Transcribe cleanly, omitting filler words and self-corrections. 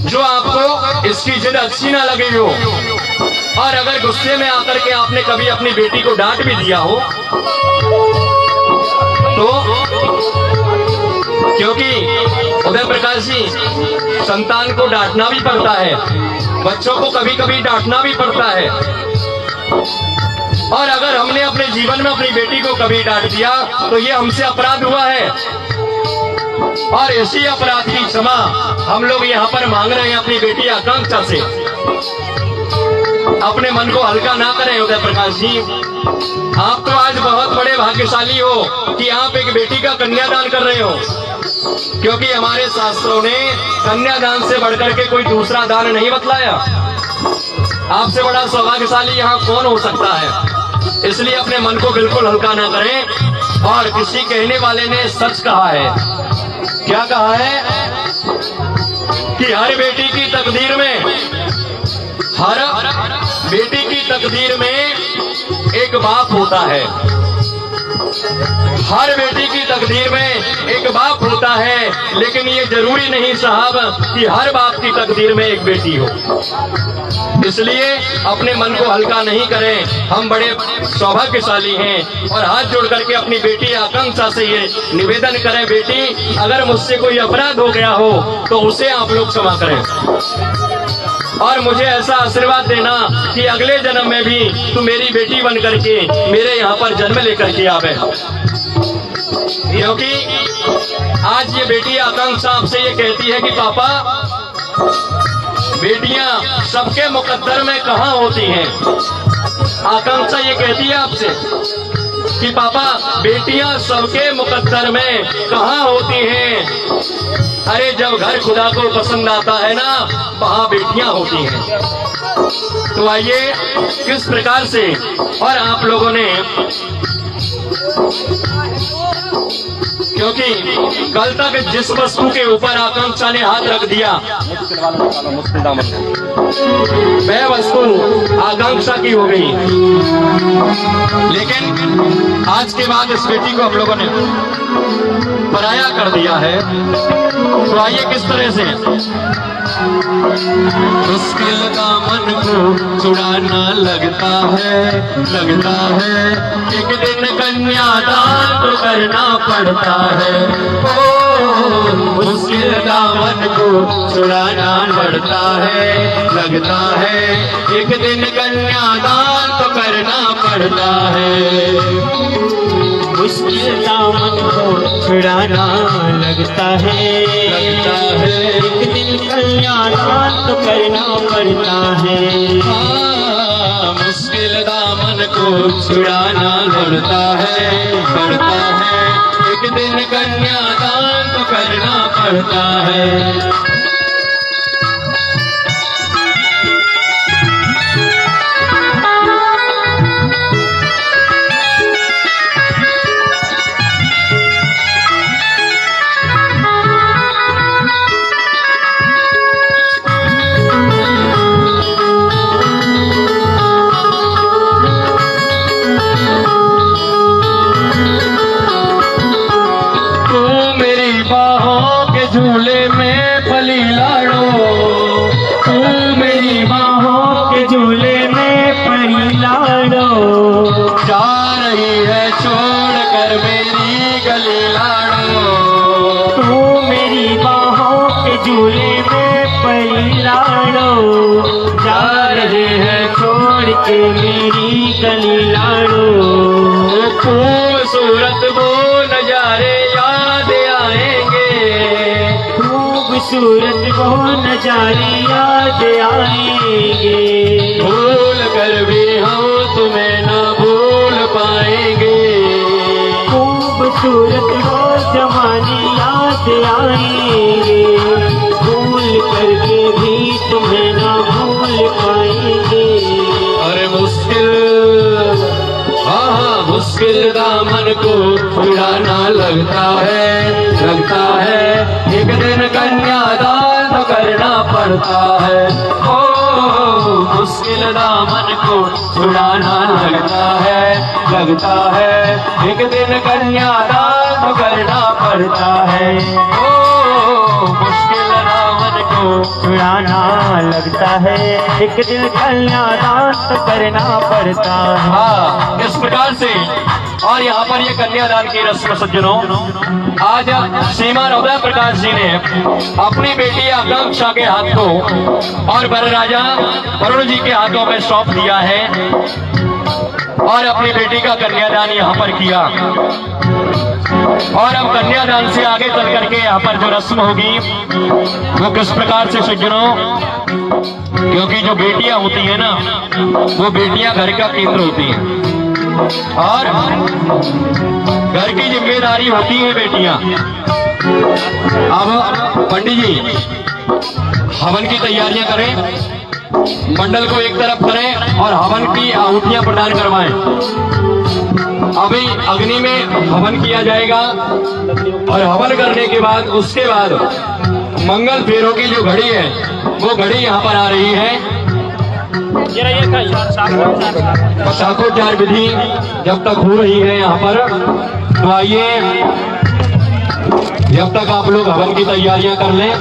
जो आपको इसकी जिद अच्छी ना लगी हो, और अगर गुस्से में आकर के आपने कभी अपनी बेटी को डांट भी दिया हो, तो क्योंकि उदय प्रकाश जी, संतान को डांटना भी पड़ता है, बच्चों को कभी कभी डांटना भी पड़ता है। और अगर हमने अपने जीवन में अपनी बेटी को कभी डांट दिया तो ये हमसे अपराध हुआ है, और इसी अपराध की क्षमा हम लोग यहाँ पर मांग रहे हैं अपनी बेटी आकांक्षा से। अपने मन को हल्का ना करें उदय प्रकाश जी। आप तो आज बहुत बड़े भाग्यशाली हो कि आप एक बेटी का कन्यादान कर रहे हो, क्योंकि हमारे शास्त्रों ने कन्यादान से बढ़कर के कोई दूसरा दान नहीं बतलाया। आपसे बड़ा सौभाग्यशाली यहाँ कौन हो सकता है। इसलिए अपने मन को बिल्कुल हल्का ना करें। और किसी कहने वाले ने सच कहा है, क्या कहा है कि हर बेटी की तकदीर में, हर बेटी की तकदीर में एक बाप होता है। हर बेटी की तकदीर में एक बाप होता है, लेकिन ये जरूरी नहीं साहब कि हर बाप की तकदीर में एक बेटी हो। इसलिए अपने मन को हल्का नहीं करें। हम बड़े सौभाग्यशाली हैं और हाथ जोड़ करके अपनी बेटी आकांक्षा से ये निवेदन करें, बेटी अगर मुझसे कोई अपराध हो गया हो तो उसे आप लोग क्षमा करें, और मुझे ऐसा आशीर्वाद देना कि अगले जन्म में भी तू मेरी बेटी बन करके मेरे यहाँ पर जन्म लेकर के आवे। क्योंकि आज ये बेटी आकांक्षा आपसे ये कहती है कि पापा, बेटियां सबके मुकद्दर में कहाँ होती हैं। आकांक्षा ये कहती है आपसे कि पापा, बेटियां सबके मुकद्दर में कहाँ होती हैं। अरे जब घर खुदा को पसंद आता है ना, वहाँ बेटियां होती हैं। तो आइए किस प्रकार से, और आप लोगों ने, क्योंकि कल तक जिस वस्तु के ऊपर आकांक्षा ने हाथ रख दिया वह वस्तु आकांक्षा की हो गई, लेकिन आज के बाद इस बेटी को हम लोगों ने पराया कर दिया है। तो आइए किस तरह से, मुश्किल दामन को छुड़ाना लगता है, लगता है एक दिन कन्यादान तो करना पड़ता है। ओ मुश्किल दामन को छुड़ाना पड़ता है, लगता है एक दिन कन्यादान तो करना पड़ता है। मुश्किल दामन को छुड़ाना लगता है, लगता है एक दिन कन्यादान तो करना पड़ता है। मुश्किल दामन को छुड़ाना पड़ता है, पड़ता है एक दिन कन्यादान तो करना पड़ता है। झूले में फली लाड़ो, तू मेरी बाहों के झूले में परी लाड़ो। जा रही है छोड़ कर मेरी गली लाड़ो, तू मेरी बाहों के झूले में परी लाड़ो। जा रहे हैं छोड़ के मेरी गली लाड़ो। खूबसूरत वो नजारे याद आएंगे, खूबसूरत वो नजारे याद आएंगे। भूल कर भी हम तुम्हें न भूल पाएंगे। खूबसूरत वो जमाने याद आएंगे, भूल करके भी तुम्हें न भूल पाएंगे। अरे मुश्किल, हाँ मुश्किल दामन को छुड़ाना लगता है, लगता है एक दिन कन्यादान तो करना पड़ता है। ओ मुश्किल दामन को छुड़ाना लगता है, लगता है एक दिन कन्यादान तो करना पड़ता है। ओ मुश्किल दामन को छुड़ाना लगता है, एक दिल कन्यादान तो करना पड़ता है। हाँ, इस प्रकार से। और यहाँ पर ये कन्यादान की रस्म सज्जनों, आज श्रीमान उदय प्रकाश जी ने अपनी बेटी आकांक्षा के हाथ को और वर राजा वरुण जी के हाथों में सौंप दिया है और अपनी बेटी का कन्यादान यहाँ पर किया। और अब कन्यादान से आगे चल करके यहाँ पर जो रस्म होगी वो किस प्रकार से सज्जनों, क्योंकि जो बेटियां होती है ना, वो बेटियां घर का केंद्र होती हैं और घर की जिम्मेदारी होती है बेटियां। अब पंडित जी हवन की तैयारियां करें, मंडल को एक तरफ करें और हवन की आहुतियां प्रदान करवाएं। अभी अग्नि में हवन किया जाएगा और हवन करने के बाद उसके बाद मंगल फेरों की जो घड़ी है वो घड़ी यहाँ पर आ रही है। शाखोच्चार विधि जब तक हो रही है यहाँ पर, तो आइए जब तक आप लोग हवन की तैयारियां कर लें।